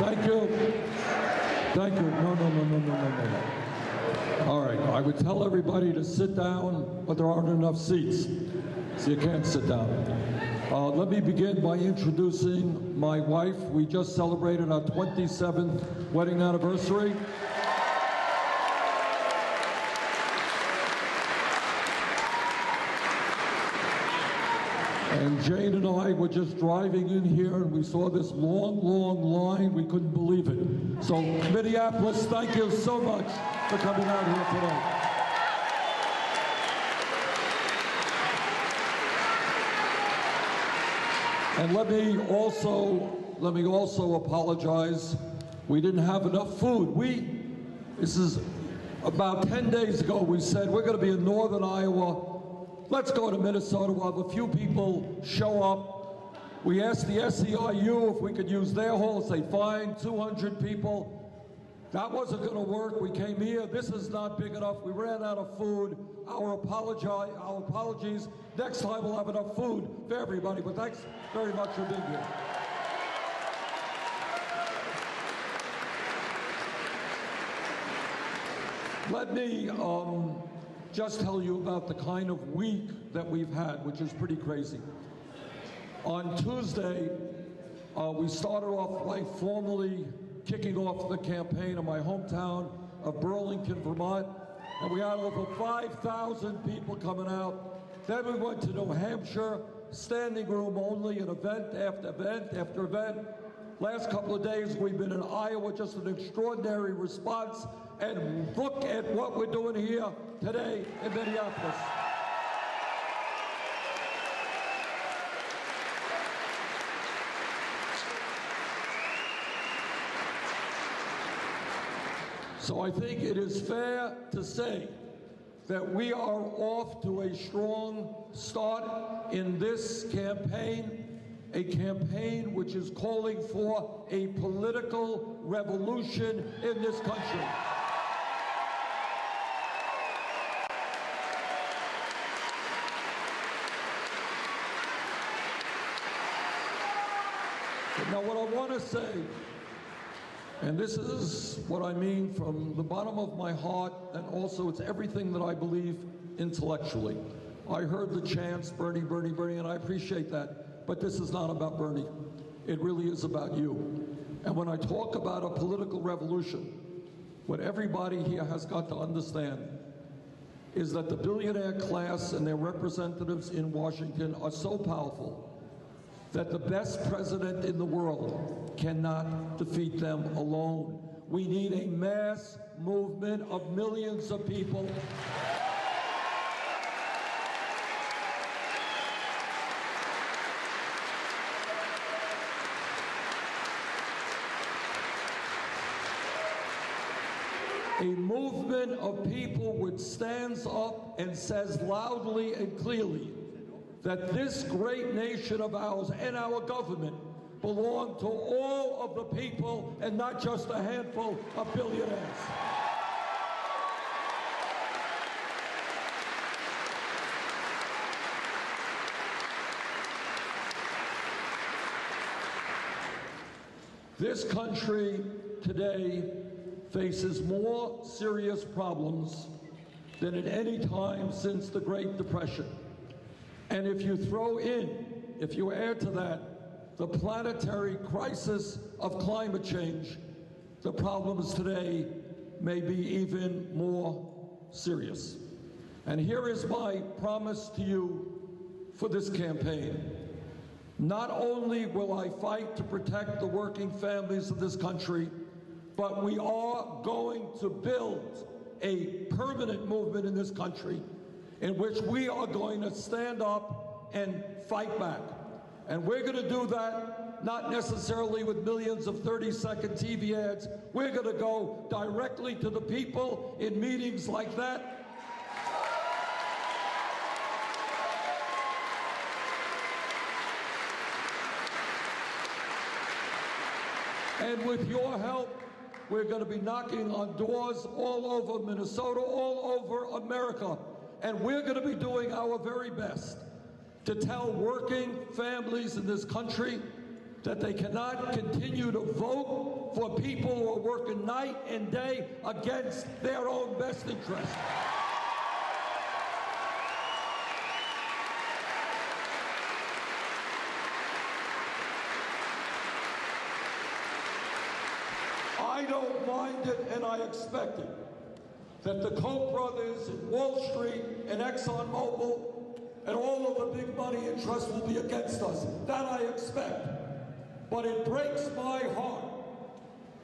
Thank you. Thank you. No. All right, I would tell everybody to sit down, but there aren't enough seats, so you can't sit down. Let me begin by introducing my wife. We just celebrated our 27th wedding anniversary. And Jane and I were just driving in here and we saw this long line. We couldn't believe it. So Minneapolis, thank you so much for coming out here today. And let me also apologize. We didn't have enough food. This is about 10 days ago, we said we're going to be in northern Iowa. Let's go to Minnesota. We'll have a few people show up. We asked the SEIU if we could use their hall. Say, fine, 200 people. That wasn't going to work. We came here. This is not big enough. We ran out of food. Our apologies. Next time we'll have enough food for everybody. But thanks very much for being here. Let me just tell you about the kind of week that we've had, which is pretty crazy. On Tuesday, we started off by formally kicking off the campaign in my hometown of Burlington, Vermont, and we had over 5,000 people coming out. Then we went to New Hampshire, standing room only, and event after event after event. Last couple of days, we've been in Iowa, just an extraordinary response. And look at what we're doing here today in Minneapolis. So I think it is fair to say that we are off to a strong start in this campaign, a campaign which is calling for a political revolution in this country. Now, what I want to say, and this is what I mean from the bottom of my heart, and also it's everything that I believe intellectually. I heard the chants, Bernie, Bernie, Bernie, and I appreciate that, but this is not about Bernie. It really is about you. And when I talk about a political revolution, what everybody here has got to understand is that the billionaire class and their representatives in Washington are so powerful that the best president in the world cannot defeat them alone. We need a mass movement of millions of people. A movement of people which stands up and says loudly and clearly that this great nation of ours and our government belong to all of the people and not just a handful of billionaires. This country today faces more serious problems than at any time since the Great Depression. And if you add to that the planetary crisis of climate change, the problems today may be even more serious. And here is my promise to you for this campaign. Not only will I fight to protect the working families of this country, but we are going to build a permanent movement in this country in which we are going to stand up and fight back. And we're going to do that not necessarily with millions of 30-second TV ads. We're going to go directly to the people in meetings like that. And with your help, we're going to be knocking on doors all over Minnesota, all over America. And we're going to be doing our very best to tell working families in this country that they cannot continue to vote for people who are working night and day against their own best interest. I don't mind it, and I expect it, that the Koch brothers and Wall Street and ExxonMobil and all of the big money interests will be against us. That I expect. But it breaks my heart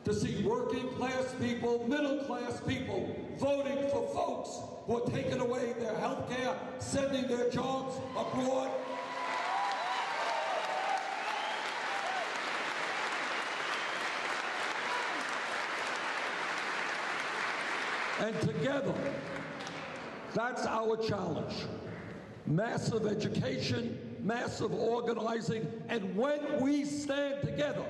to see working class people, middle class people, voting for folks who are taking away their health care, sending their jobs abroad. And together, that's our challenge. Massive education, massive organizing, and when we stand together,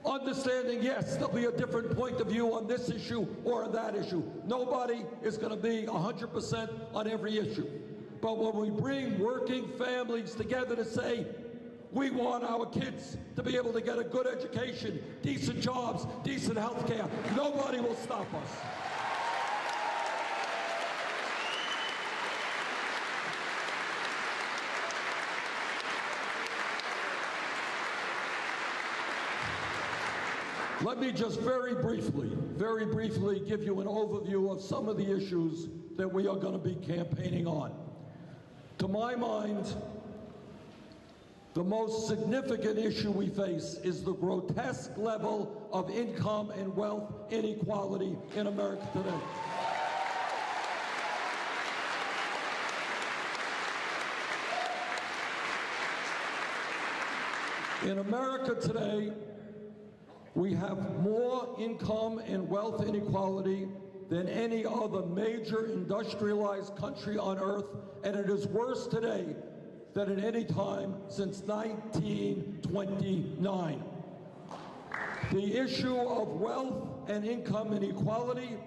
understanding, yes, there'll be a different point of view on this issue or on that issue. Nobody is going to be 100% on every issue. But when we bring working families together to say, we want our kids to be able to get a good education, decent jobs, decent health care, nobody will stop us. Let me just very briefly give you an overview of some of the issues that we are going to be campaigning on. To my mind, the most significant issue we face is the grotesque level of income and wealth inequality in America today. In America today, we have more income and wealth inequality than any other major industrialized country on earth, and it is worse today than at any time since 1929. The issue of wealth and income inequality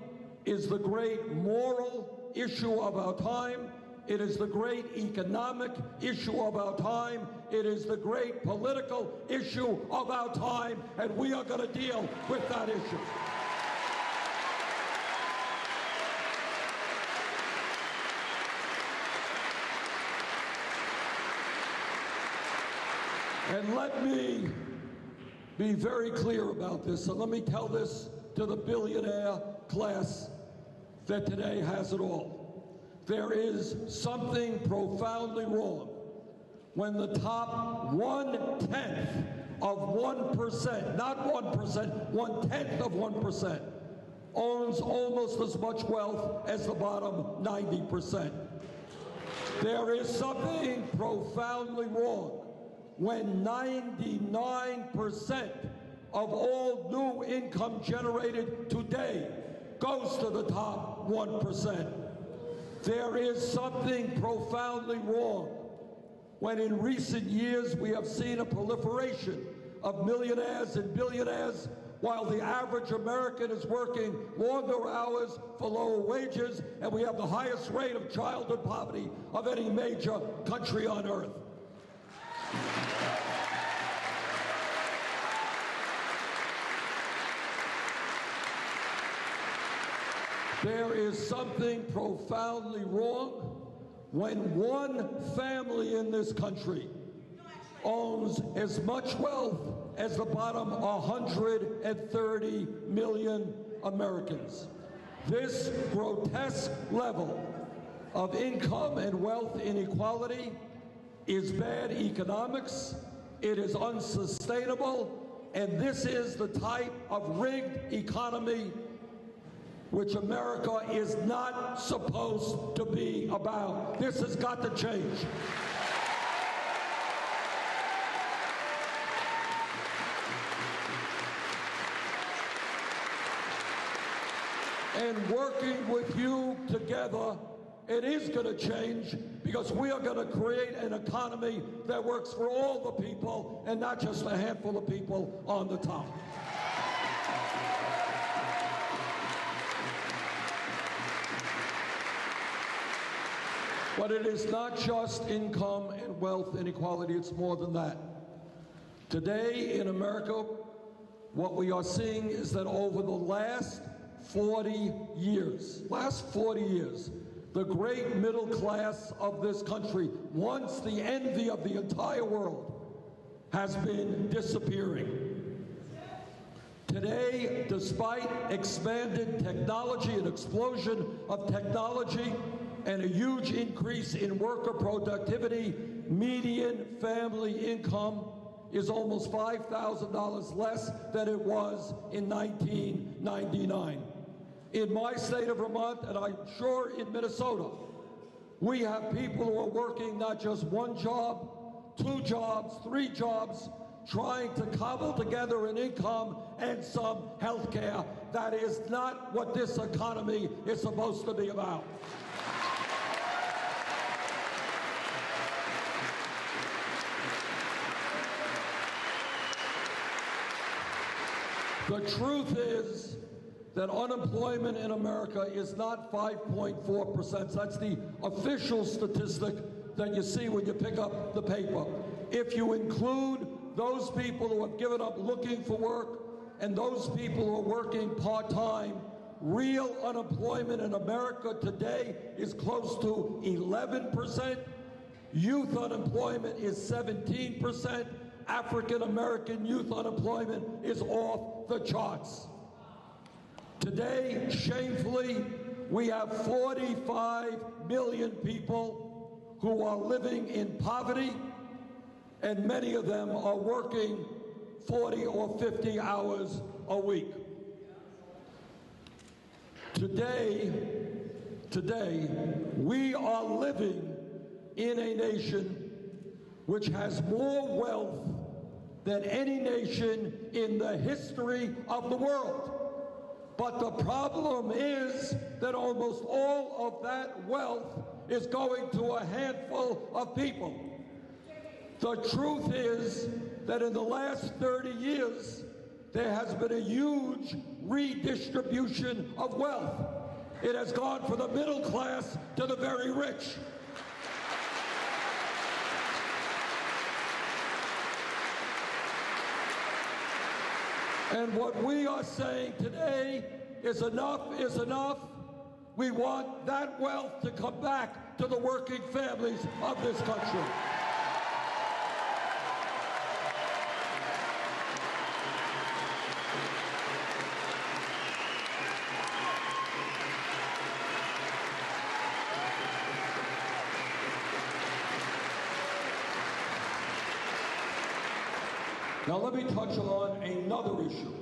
is the great moral issue of our time. It is the great economic issue of our time. It is the great political issue of our time, and we are going to deal with that issue. And let me be very clear about this, and let me tell this to the billionaire class that today has it all. There is something profoundly wrong when the top 1/10 of 1%, not 1%, 1/10 of 1%, owns almost as much wealth as the bottom 90%. There is something profoundly wrong when 99% of all new income generated today goes to the top 1%. There is something profoundly wrong when in recent years we have seen a proliferation of millionaires and billionaires while the average American is working longer hours for lower wages, and we have the highest rate of childhood poverty of any major country on earth. There is something profoundly wrong when one family in this country owns as much wealth as the bottom 130 million Americans. This grotesque level of income and wealth inequality is bad economics, it is unsustainable, and this is the type of rigged economy which America is not supposed to be about. This has got to change. And working with you together, it is going to change, because we are going to create an economy that works for all the people and not just a handful of people on the top. But it is not just income and wealth inequality, it's more than that. Today in America, what we are seeing is that over the last 40 years, the great middle class of this country, once the envy of the entire world, has been disappearing. Today, despite expanded technology, an explosion of technology, and a huge increase in worker productivity, median family income is almost $5,000 less than it was in 1999. In my state of Vermont, and I'm sure in Minnesota, we have people who are working not just one job, 2 jobs, 3 jobs, trying to cobble together an income and some health care. That is not what this economy is supposed to be about. The truth is that unemployment in America is not 5.4%. That's the official statistic that you see when you pick up the paper. If you include those people who have given up looking for work and those people who are working part-time, real unemployment in America today is close to 11%. Youth unemployment is 17%. African-American youth unemployment is off the charts. Today, shamefully, we have 45 million people who are living in poverty, and many of them are working 40 or 50 hours a week. Today, we are living in a nation which has more wealth than any nation in the history of the world. But the problem is that almost all of that wealth is going to a handful of people. The truth is that in the last 30 years, there has been a huge redistribution of wealth. It has gone from the middle class to the very rich. And what we are saying today is enough is enough. We want that wealth to come back to the working families of this country. Now let me touch on another issue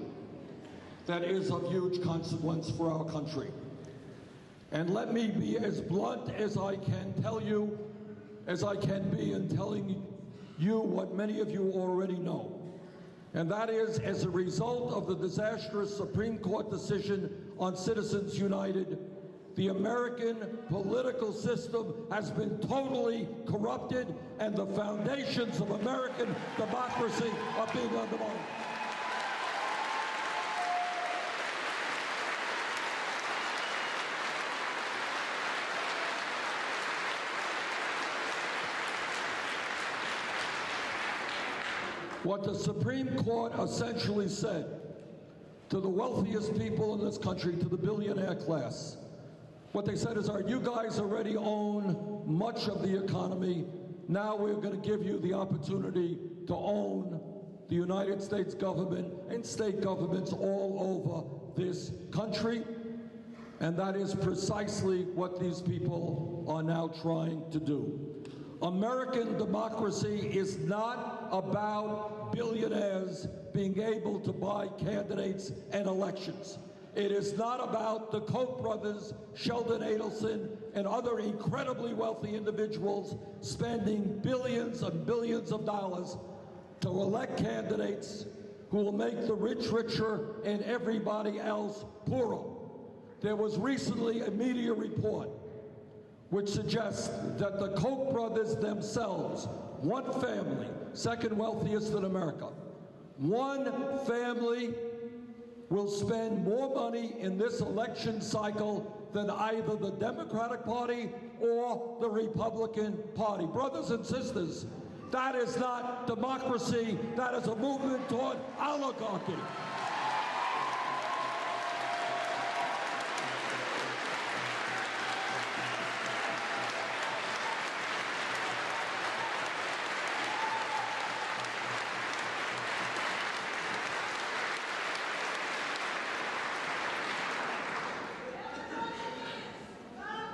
that is of huge consequence for our country. And let me be as blunt as I can tell you, as I can be in telling you what many of you already know. And that is, as a result of the disastrous Supreme Court decision on Citizens United, the American political system has been totally corrupted, and the foundations of American democracy are being undermined. What the Supreme Court essentially said to the wealthiest people in this country, to the billionaire class, what they said is, you guys already own much of the economy. Now we're going to give you the opportunity to own the United States government and state governments all over this country. And that is precisely what these people are now trying to do. American democracy is not about billionaires being able to buy candidates and elections. It is not about the Koch brothers, Sheldon Adelson, and other incredibly wealthy individuals spending billions and billions of dollars to elect candidates who will make the rich richer and everybody else poorer. There was recently a media report which suggests that the Koch brothers themselves, one family, second wealthiest in America, one family will spend more money in this election cycle than either the Democratic Party or the Republican Party. Brothers and sisters, that is not democracy. That is a movement toward oligarchy.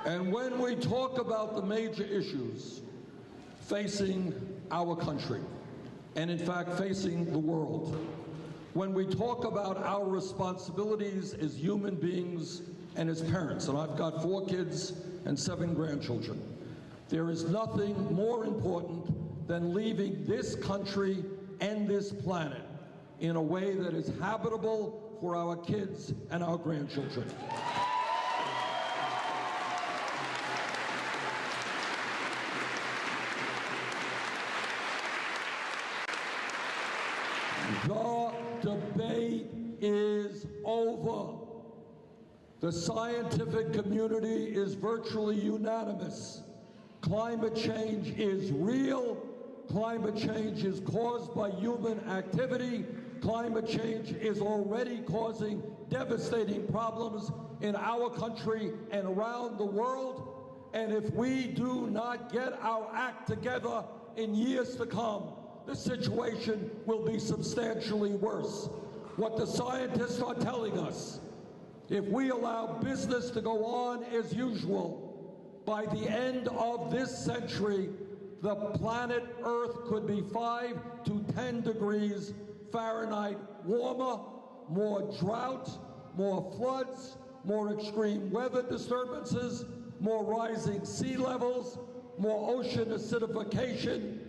And when we talk about the major issues facing our country, and in fact facing the world, when we talk about our responsibilities as human beings and as parents, and I've got 4 kids and 7 grandchildren, there is nothing more important than leaving this country and this planet in a way that is habitable for our kids and our grandchildren. The debate is over. The scientific community is virtually unanimous. Climate change is real. Climate change is caused by human activity. Climate change is already causing devastating problems in our country and around the world. And if we do not get our act together in years to come, the situation will be substantially worse. What the scientists are telling us, if we allow business to go on as usual, by the end of this century, the planet Earth could be 5 to 10 degrees Fahrenheit warmer, more drought, more floods, more extreme weather disturbances, more rising sea levels, more ocean acidification,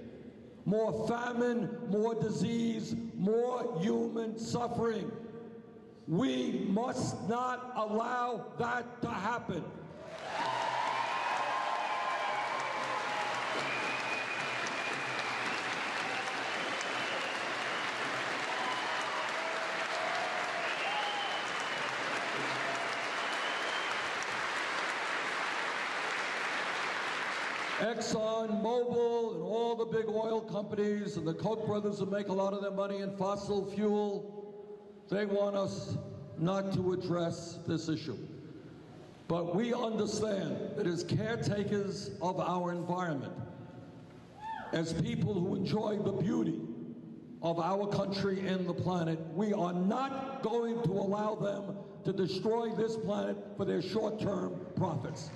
more famine, more disease, more human suffering. We must not allow that to happen. Exxon Mobil and all the big oil companies and the Koch brothers who make a lot of their money in fossil fuel, they want us not to address this issue. But we understand that as caretakers of our environment, as people who enjoy the beauty of our country and the planet, we are not going to allow them to destroy this planet for their short-term profits.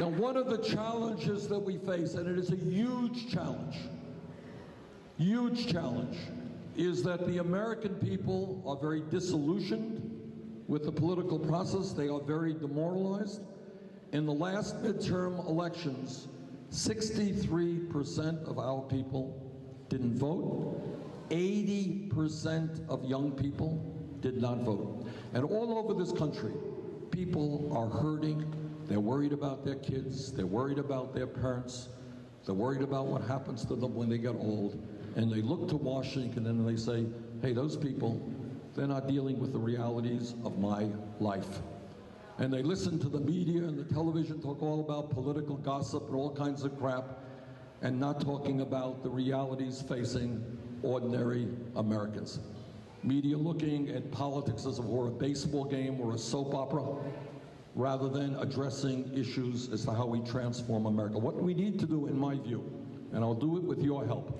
Now, one of the challenges that we face, and it is a huge challenge, is that the American people are very disillusioned with the political process. They are very demoralized. In the last midterm elections, 63% of our people didn't vote. 80% of young people did not vote. And all over this country, people are hurting. They're worried about their kids, they're worried about their parents, they're worried about what happens to them when they get old, and they look to Washington and they say, hey, those people, they're not dealing with the realities of my life. And they listen to the media and the television talk all about political gossip and all kinds of crap, and not talking about the realities facing ordinary Americans. Media looking at politics as if it were a baseball game or a soap opera, rather than addressing issues as to how we transform America. What we need to do, in my view, and I'll do it with your help,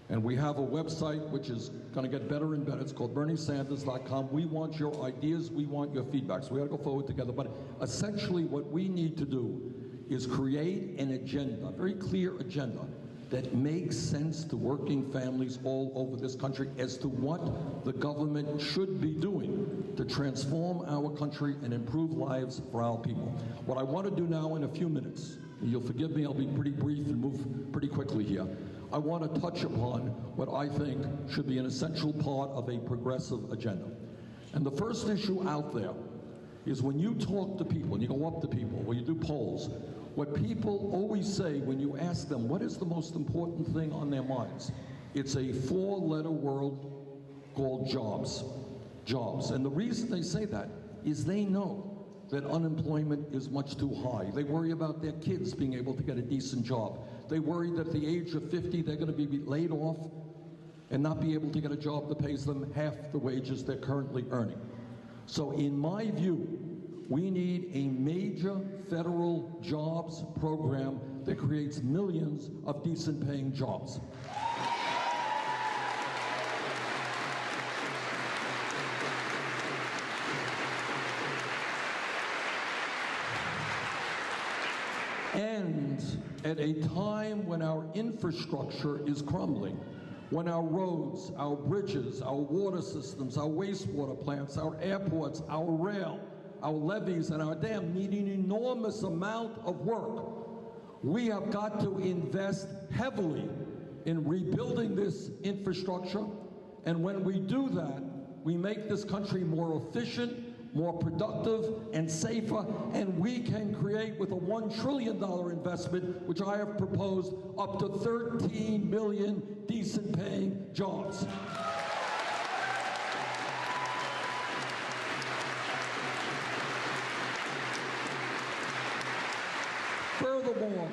and we have a website which is going to get better and better. It's called BernieSanders.com. We want your ideas. We want your feedback. So we got to go forward together. But essentially what we need to do is create an agenda, a very clear agenda, that makes sense to working families all over this country as to what the government should be doing to transform our country and improve lives for our people. What I want to do now in a few minutes, and you'll forgive me, I'll be pretty brief and move pretty quickly here. I want to touch upon what I think should be an essential part of a progressive agenda. And the first issue out there is when you talk to people, and you go up to people, or you do polls, what people always say when you ask them what is the most important thing on their minds, it's a 4-letter word called jobs. Jobs. And the reason they say that is they know that unemployment is much too high. They worry about their kids being able to get a decent job. They worry that at the age of 50 they're going to be laid off and not be able to get a job that pays them half the wages they're currently earning. So in my view, we need a major federal jobs program that creates millions of decent paying jobs. And at a time when our infrastructure is crumbling, when our roads, our bridges, our water systems, our wastewater plants, our airports, our rail, our levees, and our dam need an enormous amount of work, we have got to invest heavily in rebuilding this infrastructure. And when we do that, we make this country more efficient, more productive, and safer, and we can create, with a $1 trillion investment, which I have proposed, up to 13 million decent-paying jobs. Furthermore,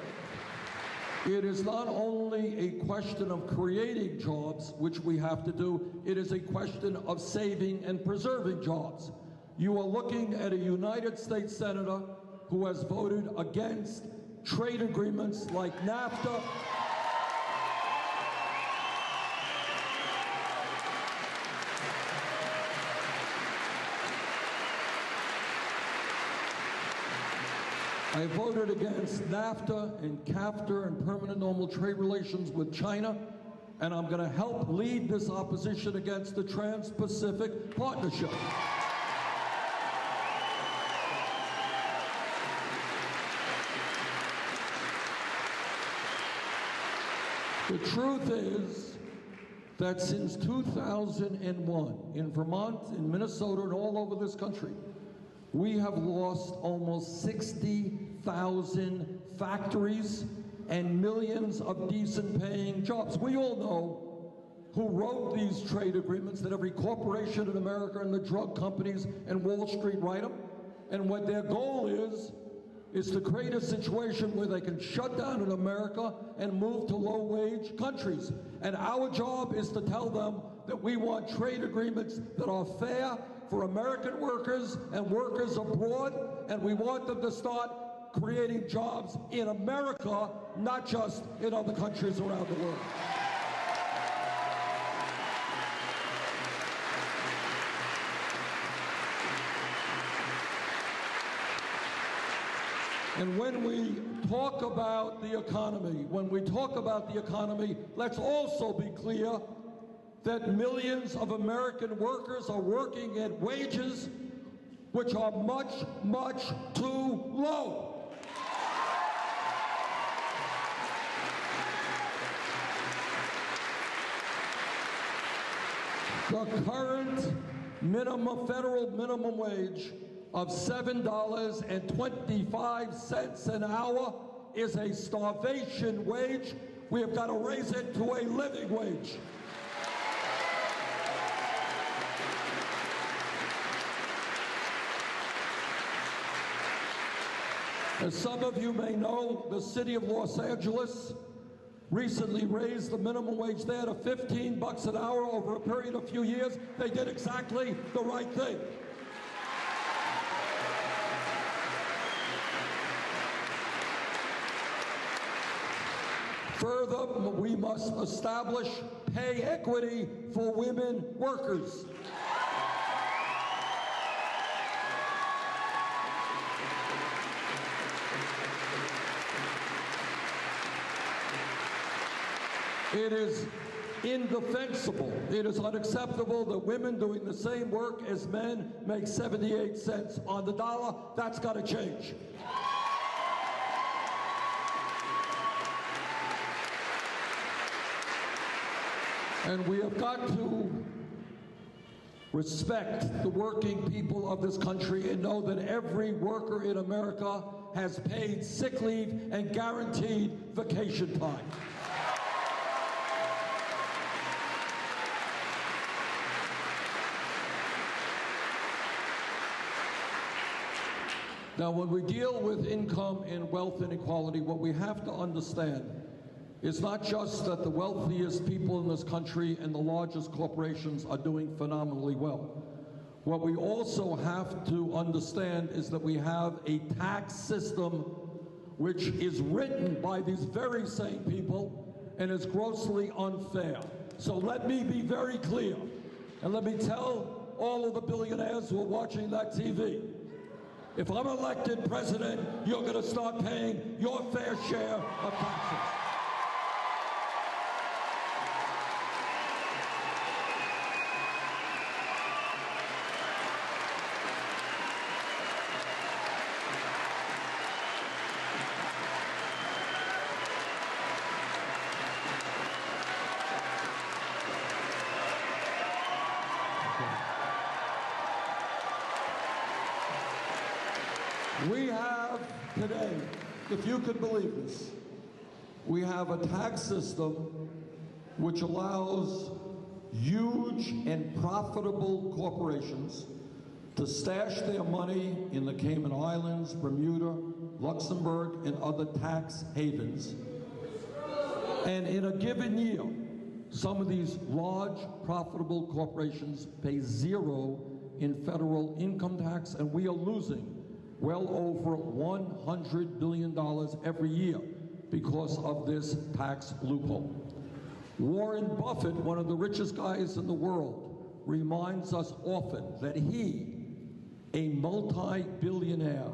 it is not only a question of creating jobs, which we have to do, it is a question of saving and preserving jobs. You are looking at a United States Senator who has voted against trade agreements like NAFTA. I voted against NAFTA and CAFTA and permanent normal trade relations with China, and I'm going to help lead this opposition against the Trans-Pacific Partnership. The truth is that since 2001, in Vermont, in Minnesota, and all over this country, we have lost almost 60,000 factories and millions of decent-paying jobs. We all know who wrote these trade agreements, that every corporation in America and the drug companies and Wall Street write them, and what their goal is to create a situation where they can shut down in America and move to low-wage countries. And our job is to tell them that we want trade agreements that are fair for American workers and workers abroad, and we want them to start creating jobs in America, not just in other countries around the world. And when we talk about the economy, let's also be clear that millions of American workers are working at wages which are much, much too low. The current federal minimum wage of $7.25 an hour is a starvation wage. We have got to raise it to a living wage. As some of you may know, the city of Los Angeles recently raised the minimum wage there to $15 an hour over a period of a few years. They did exactly the right thing. Further, we must establish pay equity for women workers. It is indefensible. It is unacceptable that women doing the same work as men make 78 cents on the dollar. That's got to change. And we have got to respect the working people of this country and know that every worker in America has paid sick leave and guaranteed vacation time. Now, when we deal with income and wealth inequality, what we have to understand is not just that the wealthiest people in this country and the largest corporations are doing phenomenally well. What we also have to understand is that we have a tax system which is written by these very same people and is grossly unfair. So let me be very clear, and let me tell all of the billionaires who are watching that TV, if I'm elected president, you're going to start paying your fair share of taxes. We have today, if you could believe this, we have a tax system which allows huge and profitable corporations to stash their money in the Cayman Islands, Bermuda, Luxembourg, and other tax havens. And in a given year, some of these large, profitable corporations pay zero in federal income tax, and we are losing well over $100 billion every year because of this tax loophole. Warren Buffett, one of the richest guys in the world, reminds us often that he, a multi-billionaire,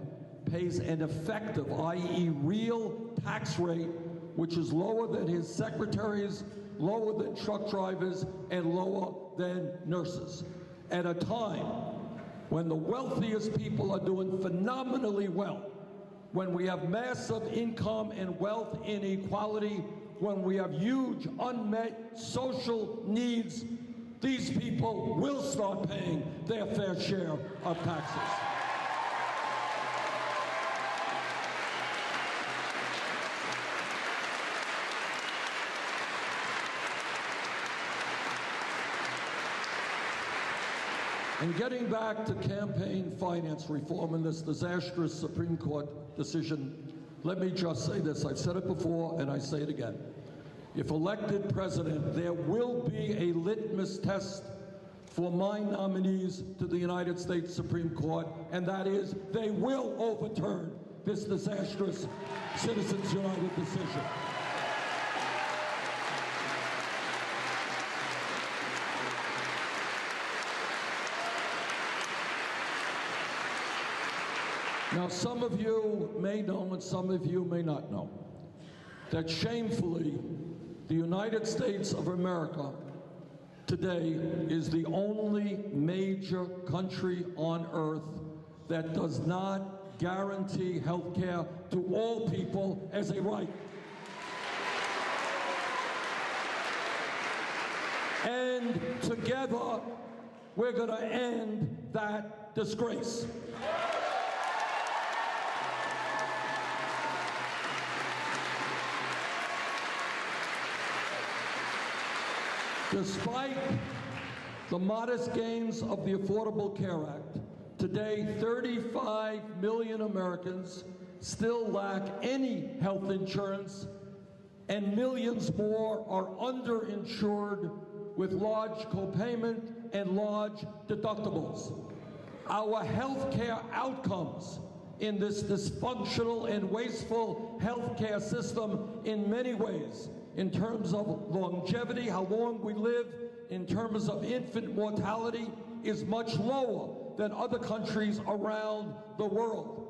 pays an effective, i.e. real tax rate, which is lower than his secretaries, lower than truck drivers, and lower than nurses. At a time when the wealthiest people are doing phenomenally well, when we have massive income and wealth inequality, when we have huge unmet social needs, these people will start paying their fair share of taxes. And getting back to campaign finance reform and this disastrous Supreme Court decision, let me just say this. I've said it before and I say it again. If elected president, there will be a litmus test for my nominees to the United States Supreme Court, and that is they will overturn this disastrous Citizens United decision. Now, some of you may know and some of you may not know that shamefully, the United States of America today is the only major country on earth that does not guarantee health care to all people as a right. And together, we're going to end that disgrace. Despite the modest gains of the Affordable Care Act, today 35 million Americans still lack any health insurance, and millions more are underinsured with large copayment and large deductibles. Our health care outcomes in this dysfunctional and wasteful health care system in many ways, in terms of longevity, how long we live, in terms of infant mortality, is much lower than other countries around the world.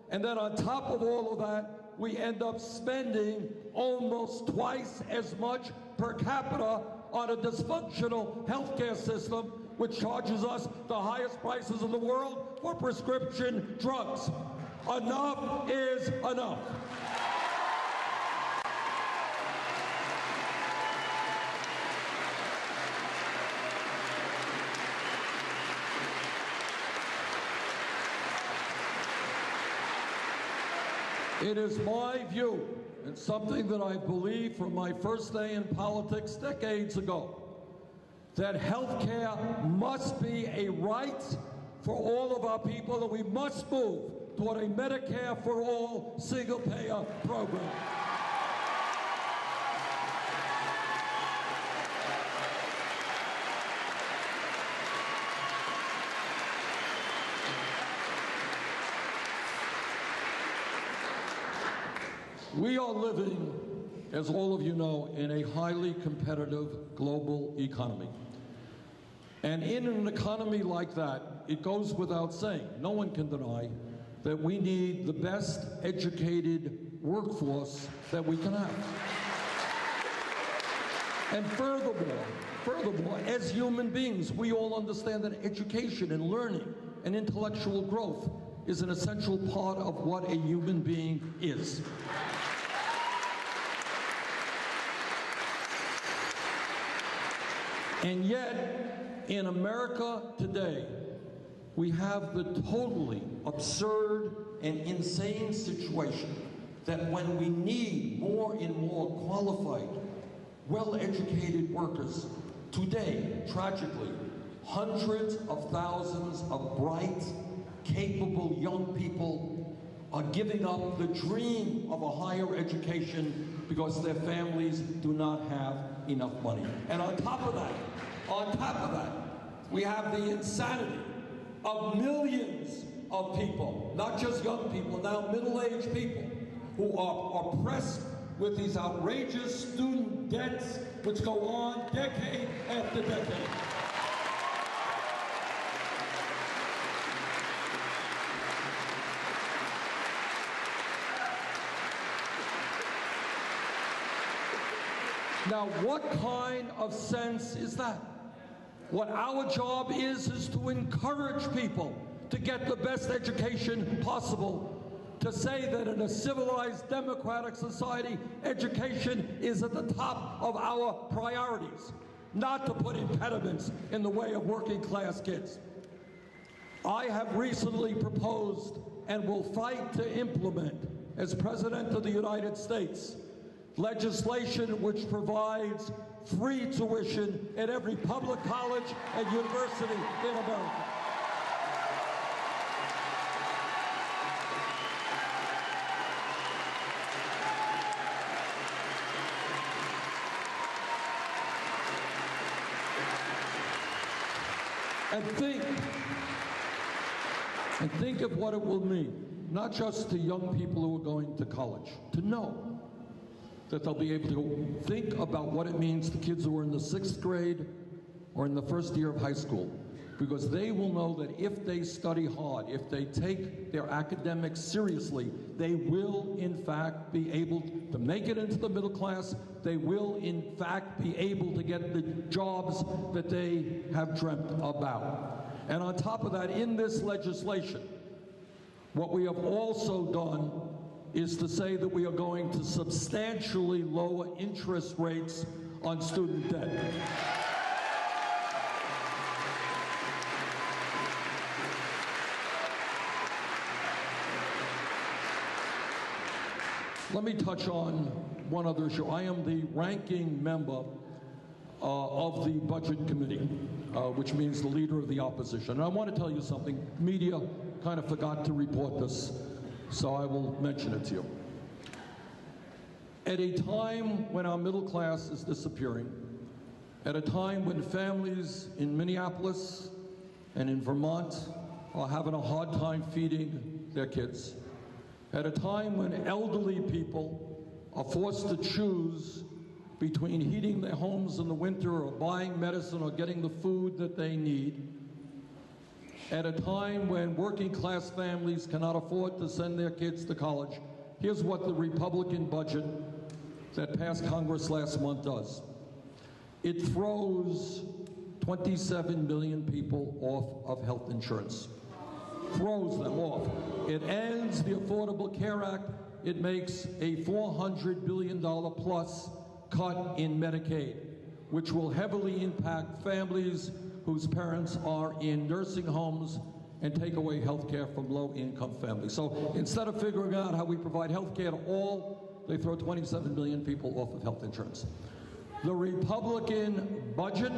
And then on top of all of that, we end up spending almost twice as much per capita on a dysfunctional healthcare system, which charges us the highest prices in the world for prescription drugs. Enough is enough. It is my view, and something that I believed from my first day in politics decades ago, that health care must be a right for all of our people, and we must move toward a Medicare for all single-payer program. We are living, as all of you know, in a highly competitive global economy. And in an economy like that, it goes without saying, no one can deny that we need the best educated workforce that we can have. And furthermore, as human beings, we all understand that education and learning and intellectual growth is an essential part of what a human being is. And yet, in America today, we have the totally absurd and insane situation that when we need more and more qualified, well-educated workers, today, tragically, hundreds of thousands of bright, capable young people are giving up the dream of a higher education because their families do not have enough money. And on top of that, we have the insanity of millions of people, not just young people, now middle-aged people, who are oppressed with these outrageous student debts which go on decade after decade. Now, what kind of sense is that? What our job is to encourage people to get the best education possible, to say that in a civilized democratic society, education is at the top of our priorities, not to put impediments in the way of working class kids. I have recently proposed and will fight to implement, as President of the United States, legislation which provides free tuition at every public college and university in America. And think of what it will mean, not just to young people who are going to college, to know that they'll be able to think about what it means to kids who are in the 6th grade or in the 1st year of high school, because they will know that if they study hard, if they take their academics seriously, they will in fact be able to make it into the middle class. They will in fact be able to get the jobs that they have dreamt about. And on top of that, in this legislation, what we have also done is to say that we are going to substantially lower interest rates on student debt. Let me touch on one other issue. I am the ranking member of the Budget Committee, which means the leader of the opposition. And I want to tell you something. Media kind of forgot to report this, so I will mention it to you. At a time when our middle class is disappearing, at a time when families in Minneapolis and in Vermont are having a hard time feeding their kids, at a time when elderly people are forced to choose between heating their homes in the winter or buying medicine or getting the food that they need, at a time when working class families cannot afford to send their kids to college, here's what the Republican budget that passed Congress last month does. It throws 27 million people off of health insurance. Throws them off. It ends the Affordable Care Act. It makes a $400 billion plus cut in Medicaid, which will heavily impact families whose parents are in nursing homes and take away health care from low-income families. So instead of figuring out how we provide health care to all, they throw 27 million people off of health insurance. The Republican budget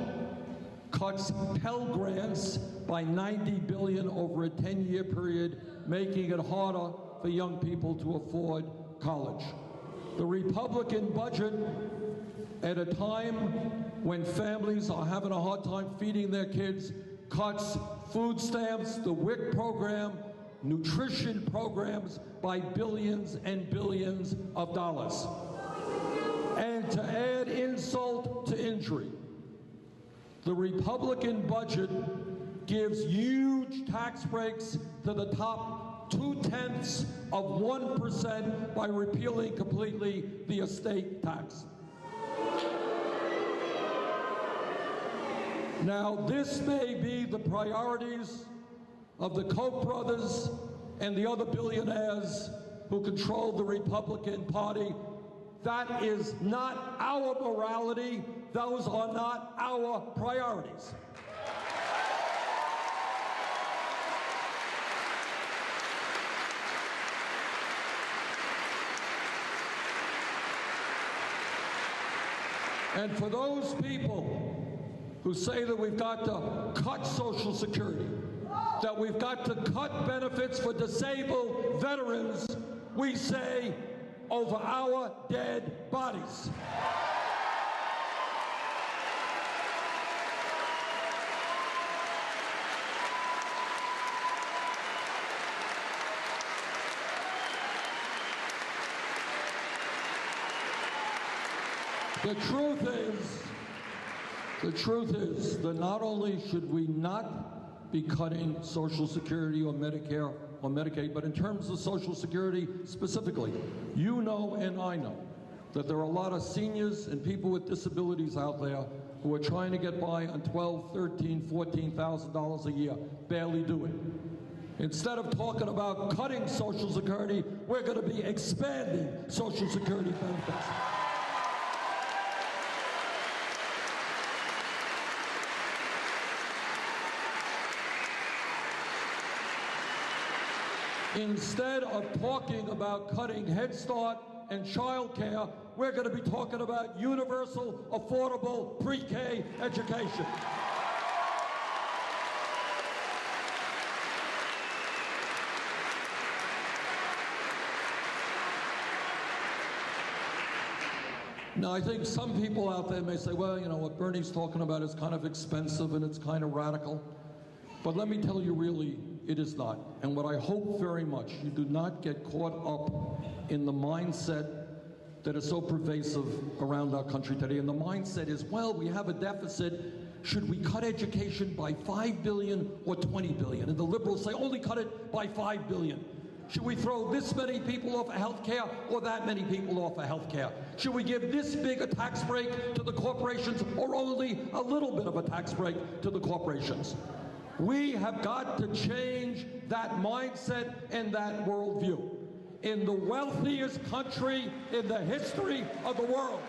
cuts Pell Grants by $90 billion over a 10-year period, making it harder for young people to afford college. The Republican budget, at a time when families are having a hard time feeding their kids, cuts food stamps, the WIC program, nutrition programs by billions and billions of dollars. And to add insult to injury, the Republican budget gives huge tax breaks to the top 0.2% by repealing completely the estate tax. Now, this may be the priorities of the Koch brothers and the other billionaires who control the Republican Party. That is not our morality. Those are not our priorities. And for those people who say that we've got to cut Social Security, that we've got to cut benefits for disabled veterans, we say over our dead bodies. The truth is that not only should we not be cutting Social Security or Medicare or Medicaid, but in terms of Social Security specifically, you know and I know that there are a lot of seniors and people with disabilities out there who are trying to get by on $12,000, $13,000, $14,000 a year, barely do it. Instead of talking about cutting Social Security, we're going to be expanding Social Security benefits. Instead of talking about cutting Head Start and child care, we're going to be talking about universal, affordable pre-K education. Now, I think some people out there may say, well, you know, what Bernie's talking about is kind of expensive and it's kind of radical. But let me tell you, really, it is not. And what I hope very much, you do not get caught up in the mindset that is so pervasive around our country today. And the mindset is, well, we have a deficit. Should we cut education by $5 billion or $20 billion? And the liberals say, only cut it by $5 billion. Should we throw this many people off of health care or that many people off of health care? Should we give this big a tax break to the corporations or only a little bit of a tax break to the corporations? We have got to change that mindset and that worldview. In the wealthiest country in the history of the world,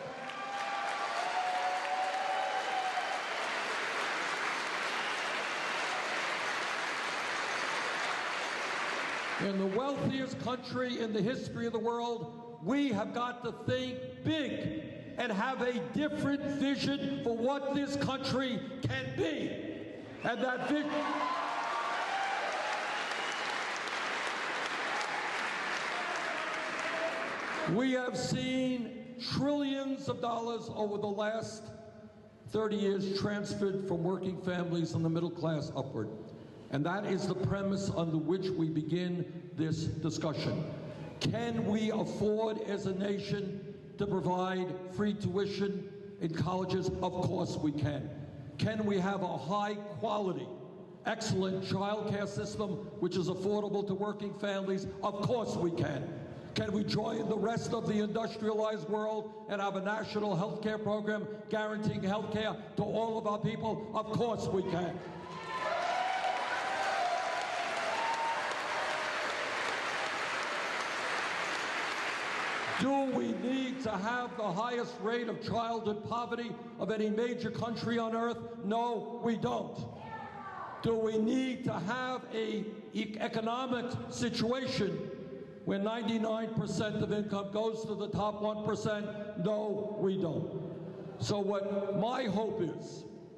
in the wealthiest country in the history of the world, we have got to think big and have a different vision for what this country can be. And that vision... We have seen trillions of dollars over the last 30 years transferred from working families and the middle class upward. And that is the premise under which we begin this discussion. Can we afford as a nation to provide free tuition in colleges? Of course we can. Can we have a high-quality, excellent child care system which is affordable to working families? Of course we can. Can we join the rest of the industrialized world and have a national health care program guaranteeing health care to all of our people? Of course we can. Do we need to have the highest rate of childhood poverty of any major country on earth? No, we don't. Do we need to have an economic situation where 99% of income goes to the top 1%? No, we don't. So what my hope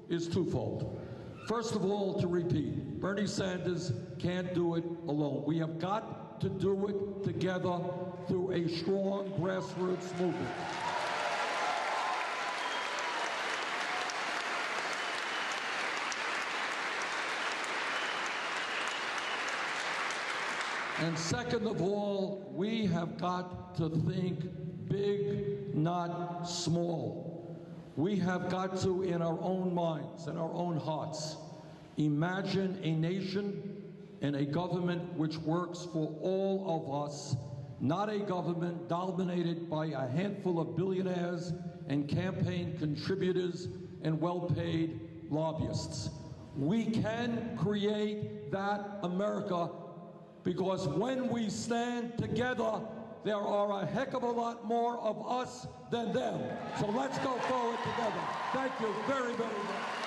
is twofold. First of all, to repeat, Bernie Sanders can't do it alone. We have got to do it together through a strong grassroots movement. And second of all, we have got to think big, not small. We have got to, in our own minds and our own hearts, imagine a nation and a government which works for all of us, not a government dominated by a handful of billionaires and campaign contributors and well-paid lobbyists. We can create that America, because when we stand together, there are a heck of a lot more of us than them. So let's go forward together. Thank you very, very much.